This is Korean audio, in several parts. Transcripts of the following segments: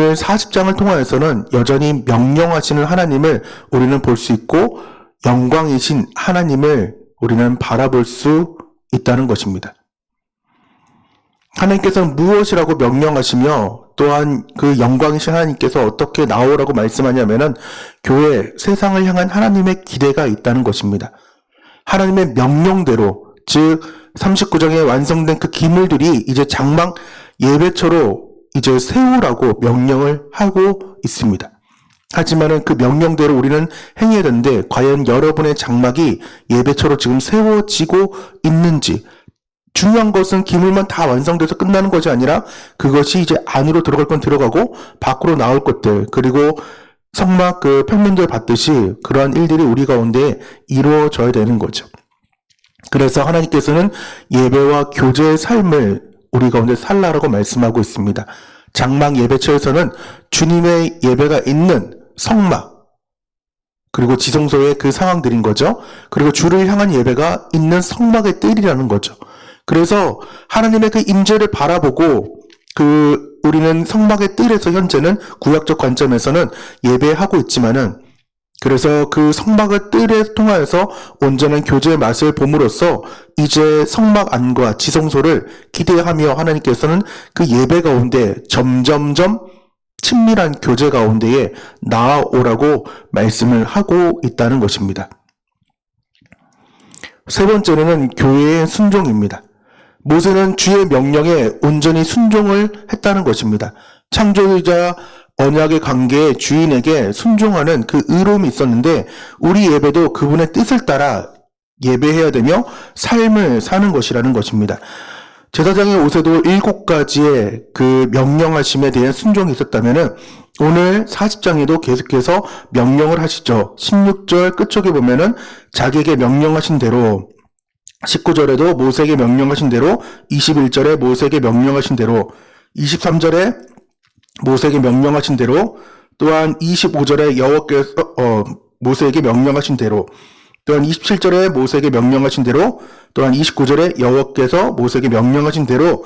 오늘 40장을 통하여서는 여전히 명령하시는 하나님을 우리는 볼 수 있고 영광이신 하나님을 우리는 바라볼 수 있다는 것입니다. 하나님께서는 무엇이라고 명령하시며 또한 그 영광이신 하나님께서 어떻게 나오라고 말씀하냐면은 교회, 세상을 향한 하나님의 기대가 있다는 것입니다. 하나님의 명령대로, 즉 39장에 완성된 그 기물들이 이제 장막 예배처로 이제 세우라고 명령을 하고 있습니다. 하지만은 그 명령대로 우리는 행해야 되는데 과연 여러분의 장막이 예배처로 지금 세워지고 있는지, 중요한 것은 기물만 다 완성돼서 끝나는 것이 아니라 그것이 이제 안으로 들어갈 건 들어가고 밖으로 나올 것들, 그리고 성막 그 평면도에 봤듯이 그러한 일들이 우리 가운데 이루어져야 되는 거죠. 그래서 하나님께서는 예배와 교제의 삶을 우리 가운데 살라라고 말씀하고 있습니다. 장막 예배처에서는 주님의 예배가 있는 성막, 그리고 지성소의 그 상황들인 거죠. 그리고 주를 향한 예배가 있는 성막의 뜰이라는 거죠. 그래서 하나님의 그 임재를 바라보고 우리는 성막의 뜰에서 현재는 구약적 관점에서는 예배하고 있지만은, 그래서 그 성막의 뜰에 통하여서 온전한 교제의 맛을 봄으로써 이제 성막 안과 지성소를 기대하며 하나님께서는 그 예배 가운데 점점점 친밀한 교제 가운데에 나아오라고 말씀을 하고 있다는 것입니다. 세 번째는 교회의 순종입니다. 모세는 주의 명령에 온전히 순종을 했다는 것입니다. 창조주자 언약의 관계의 주인에게 순종하는 그 의로움이 있었는데 우리 예배도 그분의 뜻을 따라 예배해야 되며 삶을 사는 것이라는 것입니다. 제사장의 옷에도 7가지의 그 명령하심에 대한 순종이 있었다면은 오늘 40장에도 계속해서 명령을 하시죠. 16절 끝쪽에 보면은 자기에게 명령하신 대로, 19절에도 모세에게 명령하신 대로, 21절에 모세에게 명령하신 대로, 23절에 모세에게 명령하신 대로, 또한 25절에 여호와께서 모세에게 명령하신 대로, 또한 27절에 모세에게 명령하신 대로, 또한 29절에 여호와께서 모세에게 명령하신 대로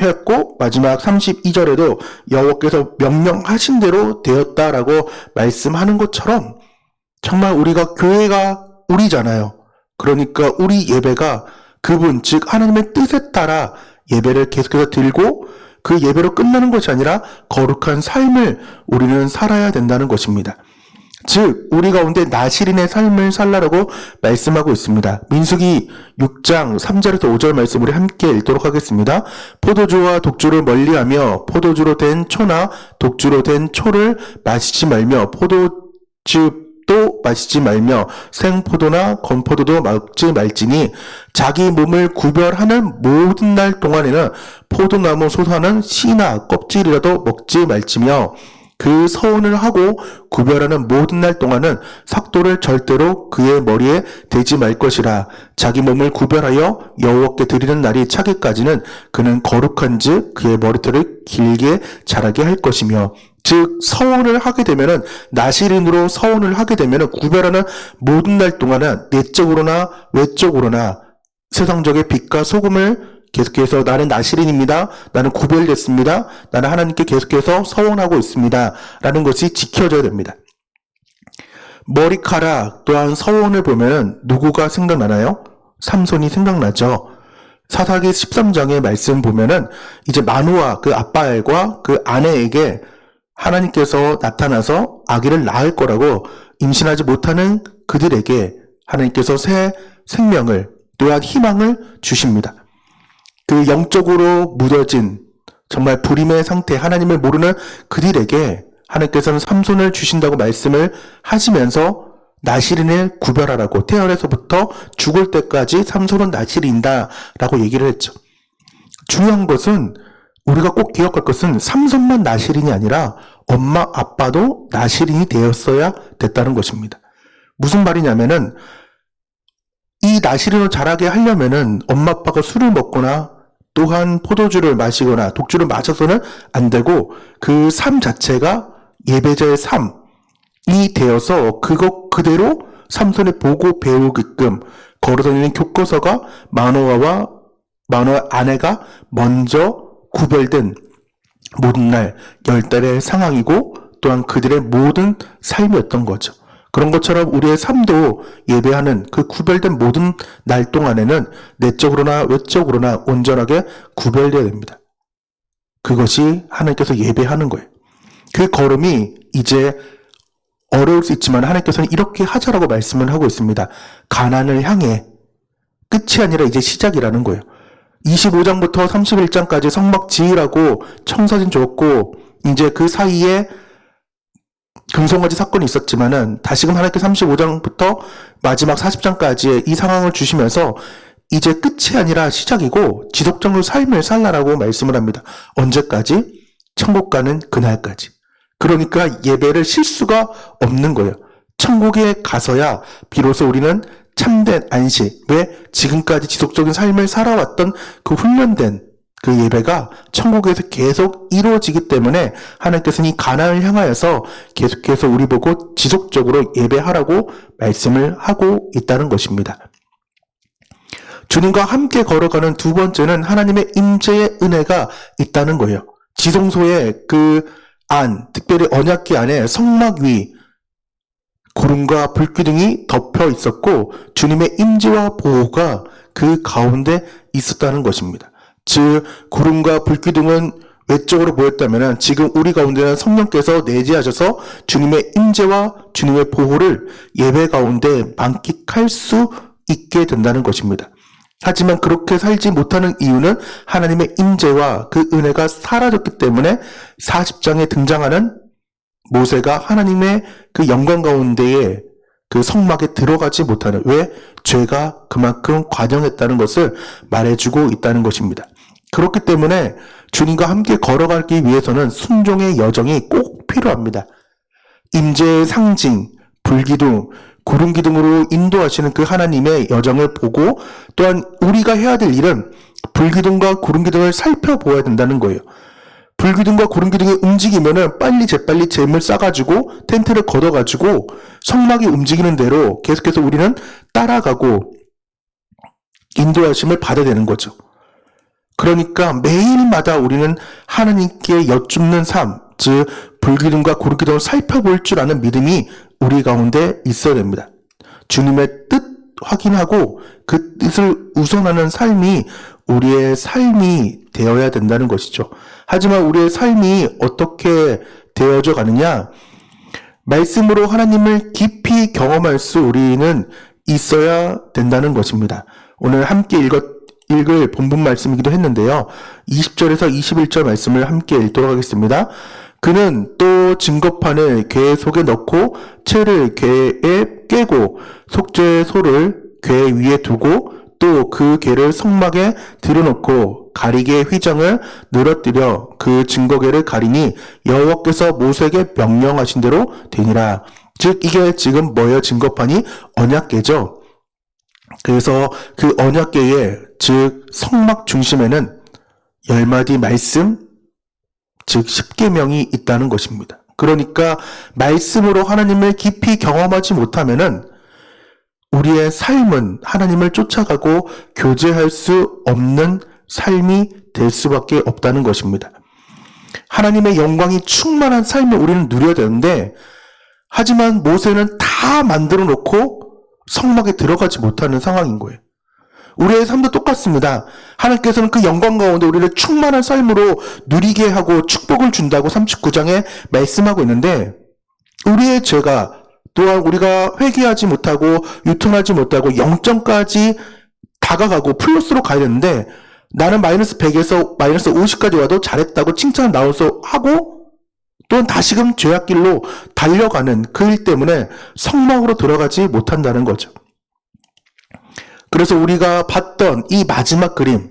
했고, 마지막 32절에도 여호와께서 명령하신 대로 되었다라고 말씀하는 것처럼 정말 우리가 교회가 우리잖아요. 그러니까 우리 예배가 그분, 즉 하나님의 뜻에 따라 예배를 계속해서 드리고 그 예배로 끝나는 것이 아니라 거룩한 삶을 우리는 살아야 된다는 것입니다. 즉 우리 가운데 나실인의 삶을 살라라고 말씀하고 있습니다. 민수기 6장 3절에서 5절 말씀 우리 함께 읽도록 하겠습니다. 포도주와 독주를 멀리하며 포도주로 된 초나 독주로 된 초를 마시지 말며 포도즙도 마시지 말며 생포도나 건포도도 먹지 말지니 자기 몸을 구별하는 모든 날 동안에는 포도나무 솟아는 씨나 껍질이라도 먹지 말지며 그 서원을 하고 구별하는 모든 날 동안은 삭도를 절대로 그의 머리에 대지 말 것이라. 자기 몸을 구별하여 여호와께 드리는 날이 차기까지는 그는 거룩한즉 그의 머리털을 길게 자라게 할 것이며, 즉 서원을 하게 되면은 나실인으로 서원을 하게 되면은 구별하는 모든 날 동안은 내적으로나 외적으로나 세상적인 빛과 소금을 계속해서 나는 나실인입니다. 나는 구별됐습니다. 나는 하나님께 계속해서 서원하고 있습니다. 라는 것이 지켜져야 됩니다. 머리카락 또한 서원을 보면 누구가 생각나나요? 삼손이 생각나죠. 사사기 13장의 말씀 보면은 이제 마노아 그 아빠과 그 아내에게 하나님께서 나타나서 아기를 낳을 거라고 임신하지 못하는 그들에게 하나님께서 새 생명을 또한 희망을 주십니다. 그 영적으로 무뎌진 정말 불임의 상태, 하나님을 모르는 그들에게 하나님께서는 삼손을 주신다고 말씀을 하시면서 나실인을 구별하라고, 태어나서부터 죽을 때까지 삼손은 나실인다 라고 얘기를 했죠. 중요한 것은 우리가 꼭 기억할 것은 삼손만 나실인이 아니라 엄마 아빠도 나실인이 되었어야 됐다는 것입니다. 무슨 말이냐면은 이 나실인을 자라게 하려면은 엄마 아빠가 술을 먹거나 또한 포도주를 마시거나 독주를 마셔서는 안 되고 그 삶 자체가 예배자의 삶이 되어서 그것 그대로 삼손이 보고 배우게끔 걸어다니는 교과서가 마노아와 아내가 먼저 구별된 모든 날, 열달의 상황이고 또한 그들의 모든 삶이었던 거죠. 그런 것처럼 우리의 삶도 예배하는 그 구별된 모든 날 동안에는 내적으로나 외적으로나 온전하게 구별되어야 됩니다. 그것이 하나님께서 예배하는 거예요. 그 걸음이 이제 어려울 수 있지만 하나님께서는 이렇게 하자라고 말씀을 하고 있습니다. 가난을 향해 끝이 아니라 이제 시작이라는 거예요. 25장부터 31장까지 성막 지으라고 청사진 줬고 이제 그 사이에 금송아지 사건이 있었지만은 다시금 하나님께서 35장부터 마지막 40장까지의 이 상황을 주시면서 이제 끝이 아니라 시작이고 지속적으로 삶을 살라라고 말씀을 합니다. 언제까지? 천국 가는 그날까지. 그러니까 예배를 쉴 수가 없는 거예요. 천국에 가서야 비로소 우리는 참된 안식, 왜 지금까지 지속적인 삶을 살아왔던 그 훈련된 그 예배가 천국에서 계속 이루어지기 때문에 하나님께서는 이 가나안을 향하여서 계속해서 우리 보고 지속적으로 예배하라고 말씀을 하고 있다는 것입니다. 주님과 함께 걸어가는 두 번째는 하나님의 임재의 은혜가 있다는 거예요. 지성소의 그 안, 특별히 언약궤 안에 성막 위 구름과 불기둥이 덮여 있었고 주님의 임재와 보호가 그 가운데 있었다는 것입니다. 즉 구름과 불기둥은 외적으로 보였다면 지금 우리 가운데는 성령께서 내재하셔서 주님의 임재와 주님의 보호를 예배 가운데 만끽할 수 있게 된다는 것입니다. 하지만 그렇게 살지 못하는 이유는 하나님의 임재와 그 은혜가 사라졌기 때문에 40장에 등장하는 모세가 하나님의 그 영광 가운데에 그 성막에 들어가지 못하는, 왜? 죄가 그만큼 관영했다는 것을 말해주고 있다는 것입니다. 그렇기 때문에 주님과 함께 걸어가기 위해서는 순종의 여정이 꼭 필요합니다. 임재의 상징, 불기둥, 구름기둥으로 인도하시는 그 하나님의 여정을 보고 또한 우리가 해야 될 일은 불기둥과 구름기둥을 살펴보아야 된다는 거예요. 불기둥과 구름기둥이 움직이면은 빨리 재빨리 잼을 싸가지고 텐트를 걷어가지고 성막이 움직이는 대로 계속해서 우리는 따라가고 인도하심을 받아야 되는 거죠. 그러니까 매일마다 우리는 하나님께 여쭙는 삶, 즉 불기둥과 구름기둥을 살펴볼 줄 아는 믿음이 우리 가운데 있어야 됩니다. 주님의 뜻 확인하고 그 뜻을 우선하는 삶이 우리의 삶이 되어야 된다는 것이죠. 하지만 우리의 삶이 어떻게 되어져 가느냐? 말씀으로 하나님을 깊이 경험할 수 우리는 있어야 된다는 것입니다. 오늘 함께 읽을 본문 말씀이기도 했는데요. 20절에서 21절 말씀을 함께 읽도록 하겠습니다. 그는 또 증거판을 궤 속에 넣고 채를 궤에 꿰고 속죄 소를 궤 위에 두고 또 그 궤를 성막에 들여놓고 가리개 휘장을 늘어뜨려 그 증거궤를 가리니 여호와께서 모세에게 명령하신 대로 되니라. 즉 이게 지금 뭐예요? 증거판이 언약궤죠. 그래서 그 언약궤에, 즉 성막 중심에는 10마디 말씀, 즉 10계명이 있다는 것입니다. 그러니까 말씀으로 하나님을 깊이 경험하지 못하면은 우리의 삶은 하나님을 쫓아가고 교제할 수 없는 삶이 될 수밖에 없다는 것입니다. 하나님의 영광이 충만한 삶을 우리는 누려야 되는데, 하지만 모세는 다 만들어 놓고 성막에 들어가지 못하는 상황인 거예요. 우리의 삶도 똑같습니다. 하나님께서는 그 영광 가운데 우리를 충만한 삶으로 누리게 하고 축복을 준다고 39장에 말씀하고 있는데, 우리의 죄가 또한 우리가 회개하지 못하고 유턴하지 못하고 0점까지 다가가고 플러스로 가야 되는데, 나는 마이너스 100에서 마이너스 50까지 와도 잘했다고 칭찬 나와서 하고 또한 다시금 죄악길로 달려가는 그 일 때문에 성막으로 들어가지 못한다는 거죠. 그래서 우리가 봤던 이 마지막 그림,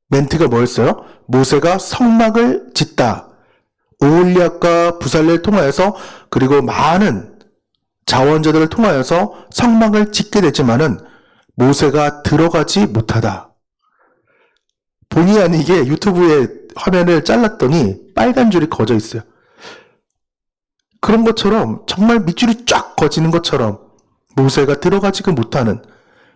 멘트가 뭐였어요? 모세가 성막을 짓다. 오홀리압과 부살레를 통하여서 그리고 많은 자원자들을 통하여서 성막을 짓게 되지만은 모세가 들어가지 못하다. 본의 아니게 유튜브에 화면을 잘랐더니 빨간 줄이 거져 있어요. 그런 것처럼 정말 밑줄이 쫙 거지는 것처럼 모세가 들어가지가 못하는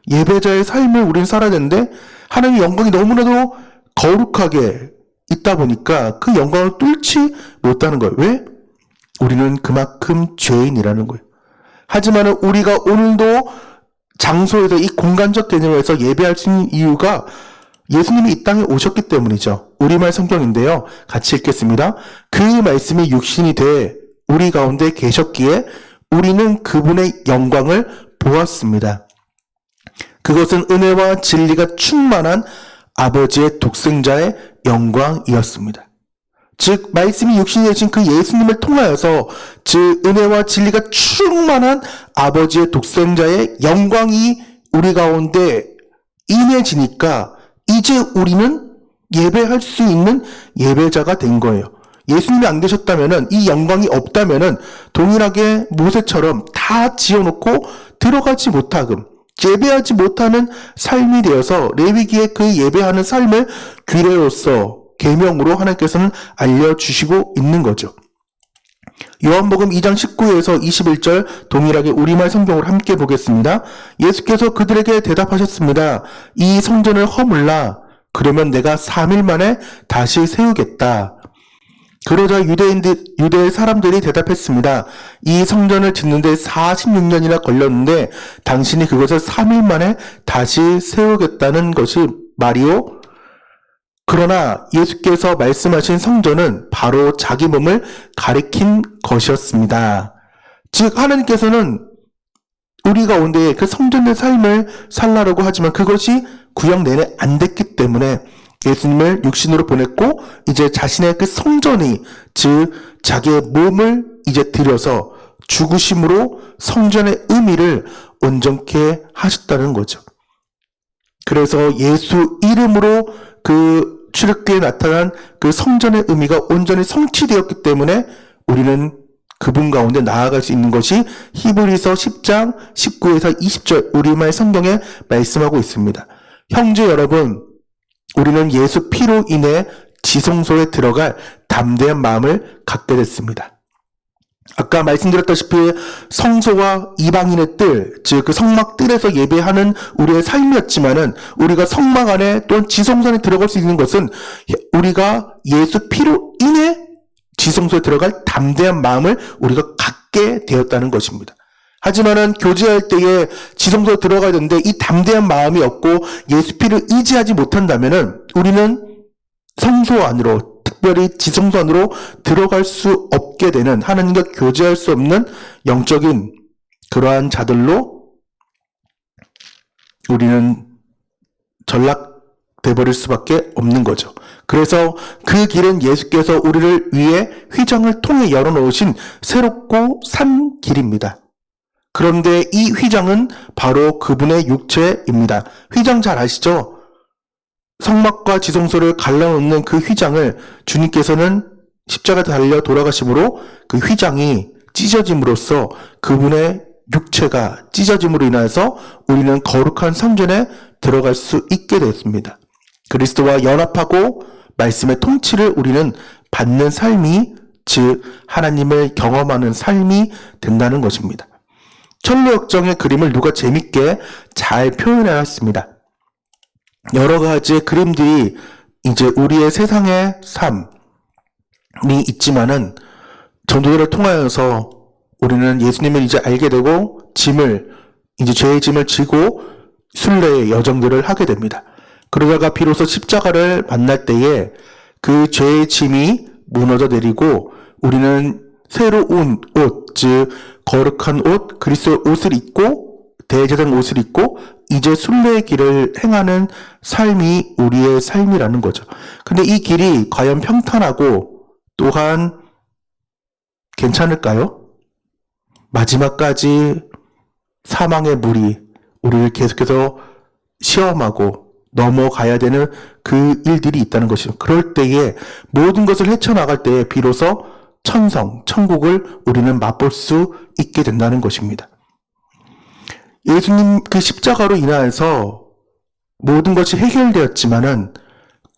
예배자의 삶을 우리는 살아야 되는데, 하나님의 영광이 너무나도 거룩하게 있다 보니까 그 영광을 뚫지 못하는 거예요. 왜? 우리는 그만큼 죄인이라는 거예요. 하지만 우리가 오늘도 장소에서 이 공간적 개념에서 예배할 수 있는 이유가 예수님이 이 땅에 오셨기 때문이죠. 우리말 성경인데요. 같이 읽겠습니다. 그 말씀이 육신이 돼 우리 가운데 계셨기에 우리는 그분의 영광을 보았습니다. 그것은 은혜와 진리가 충만한 아버지의 독생자의 영광이었습니다. 즉 말씀이 육신이 되신 그 예수님을 통하여서 즉 은혜와 진리가 충만한 아버지의 독생자의 영광이 우리 가운데 임해지니까 이제 우리는 예배할 수 있는 예배자가 된 거예요. 예수님이 안 계셨다면은, 이 영광이 없다면은 동일하게 모세처럼 다 지어놓고 들어가지 못하금, 예배하지 못하는 삶이 되어서 레위기의 그 예배하는 삶을 규례로서 계명으로 하나님께서는 알려주시고 있는 거죠. 요한복음 2장 19에서 21절 동일하게 우리말 성경으로 함께 보겠습니다. 예수께서 그들에게 대답하셨습니다. 이 성전을 허물라. 그러면 내가 3일 만에 다시 세우겠다. 그러자 유대 사람들이 대답했습니다. 이 성전을 짓는데 46년이나 걸렸는데 당신이 그것을 3일 만에 다시 세우겠다는 것이 말이오? 그러나 예수께서 말씀하신 성전은 바로 자기 몸을 가리킨 것이었습니다. 즉 하나님께서는 우리 가운데 그 성전의 삶을 살라고 하지만 그것이 구약 내내 안 됐기 때문에 예수님을 육신으로 보냈고 이제 자신의 그 성전이 즉 자기의 몸을 이제 들여서 죽으심으로 성전의 의미를 온전케 하셨다는 거죠. 그래서 예수 이름으로 그 출애굽기에 나타난 그 성전의 의미가 온전히 성취되었기 때문에 우리는 그분 가운데 나아갈 수 있는 것이 히브리서 10장 19에서 20절 우리말 성경에 말씀하고 있습니다. 형제 여러분, 우리는 예수 피로 인해 지성소에 들어갈 담대한 마음을 갖게 됐습니다. 아까 말씀드렸다시피 성소와 이방인의 뜰, 즉 그 성막 뜰에서 예배하는 우리의 삶이었지만은 우리가 성막 안에 또는 지성소 안에 들어갈 수 있는 것은 우리가 예수 피로 인해 지성소에 들어갈 담대한 마음을 우리가 갖게 되었다는 것입니다. 하지만은 교제할 때에 지성소에 들어가야 되는데 이 담대한 마음이 없고 예수 피를 의지하지 못한다면은 우리는 성소 안으로, 특별히 지성소 안으로 들어갈 수 없게 되는, 하나님과 교제할 수 없는 영적인 그러한 자들로 우리는 전락돼 버릴 수밖에 없는 거죠. 그래서 그 길은 예수께서 우리를 위해 휘장을 통해 열어놓으신 새롭고 산 길입니다. 그런데 이 휘장은 바로 그분의 육체입니다. 휘장 잘 아시죠? 성막과 지성소를 갈라놓는 그 휘장을 주님께서는 십자가에 달려 돌아가심으로 그 휘장이 찢어짐으로써 그분의 육체가 찢어짐으로 인해서 우리는 거룩한 성전에 들어갈 수 있게 됐습니다. 그리스도와 연합하고 말씀의 통치를 우리는 받는 삶이, 즉 하나님을 경험하는 삶이 된다는 것입니다. 철로역정의 그림을 누가 재밌게 잘 표현해놨습니다. 여러 가지의 그림들이 이제 우리의 세상의 삶이 있지만은 전도회를 통하여서 우리는 예수님을 이제 알게 되고 이제 죄의 짐을 지고 순례의 여정들을 하게 됩니다. 그러다가 비로소 십자가를 만날 때에 그 죄의 짐이 무너져 내리고 우리는 새로운 옷, 즉 거룩한 옷, 그리스도의 옷을 입고 대제사장 옷을 입고 이제 순례의 길을 행하는 삶이 우리의 삶이라는 거죠. 근데 이 길이 과연 평탄하고 또한 괜찮을까요? 마지막까지 사망의 물이 우리를 계속해서 시험하고 넘어가야 되는 그 일들이 있다는 것이죠. 그럴 때에 모든 것을 헤쳐나갈 때에 비로소 천국을 우리는 맛볼 수 있게 된다는 것입니다. 예수님 그 십자가로 인하여서 모든 것이 해결되었지만은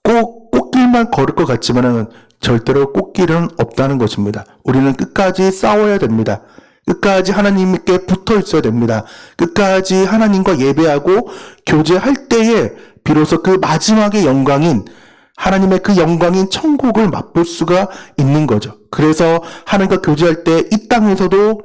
꼭 꽃길만 걸을 것 같지만은 절대로 꽃길은 없다는 것입니다. 우리는 끝까지 싸워야 됩니다. 끝까지 하나님께 붙어 있어야 됩니다. 끝까지 하나님과 예배하고 교제할 때에 비로소 그 마지막의 영광인 하나님의 그 영광인 천국을 맛볼 수가 있는 거죠. 그래서 하나님과 교제할 때 이 땅에서도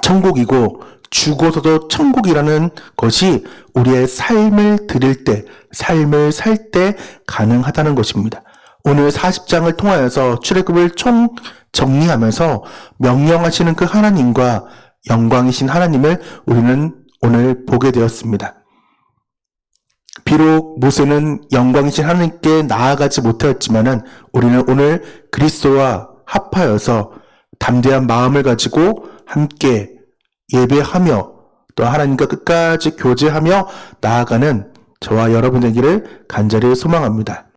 천국이고 죽어서도 천국이라는 것이 우리의 삶을 드릴 때, 삶을 살 때 가능하다는 것입니다. 오늘 40장을 통하여서 출애굽을 총 정리하면서 명령하시는 그 하나님과 영광이신 하나님을 우리는 오늘 보게 되었습니다. 비록 모세는 영광이신 하나님께 나아가지 못하였지만은 우리는 오늘 그리스도와 합하여서 담대한 마음을 가지고 함께 예배하며 또 하나님과 끝까지 교제하며 나아가는 저와 여러분 되기를 간절히 소망합니다.